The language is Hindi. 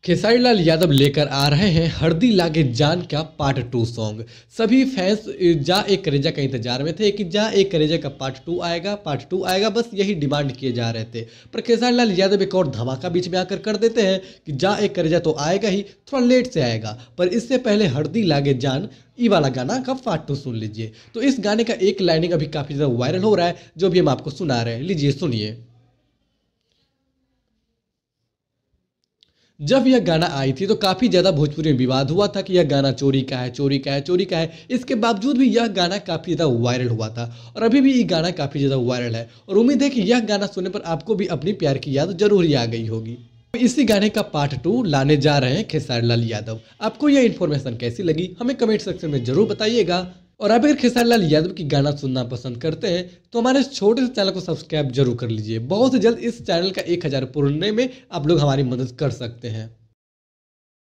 खेसारी लाल यादव लेकर आ रहे हैं हरदी लागे जान का पार्ट 2 सॉन्ग। सभी फैंस जा एक करेजा का इंतजार में थे कि जा एक करेजा का पार्ट 2 आएगा, पार्ट 2 आएगा, बस यही डिमांड किए जा रहे थे। पर खेसारी लाल यादव एक और धमाका बीच में आकर कर देते हैं कि जा एक करेजा तो आएगा ही, थोड़ा लेट से आएगा, पर इससे पहले हरदी लागे जान ई वाला गाना का पार्ट 2 सुन लीजिए। तो इस गाने का एक लाइनिंग अभी काफ़ी ज़्यादा वायरल हो रहा है, जो भी हम आपको सुना रहे हैं, लीजिए सुनिए। जब यह गाना आई थी तो काफ़ी ज़्यादा भोजपुरी में विवाद हुआ था कि यह गाना चोरी का है, चोरी का है, चोरी का है। इसके बावजूद भी यह गाना काफ़ी ज़्यादा वायरल हुआ था और अभी भी ये गाना काफ़ी ज़्यादा वायरल है और उम्मीद है कि यह गाना सुनने पर आपको भी अपनी प्यार की याद जरूर ही आ गई होगी। तो इसी गाने का पार्ट 2 लाने जा रहे हैं खेसारी लाल यादव। आपको यह इन्फॉर्मेशन कैसी लगी हमें कमेंट सेक्शन में जरूर बताइएगा। और आप अगर खेसारी लाल यादव की गाना सुनना पसंद करते हैं तो हमारे इस छोटे से चैनल को सब्सक्राइब जरूर कर लीजिए। बहुत जल्द इस चैनल का 1000 पूर्ण होने में आप लोग हमारी मदद कर सकते हैं।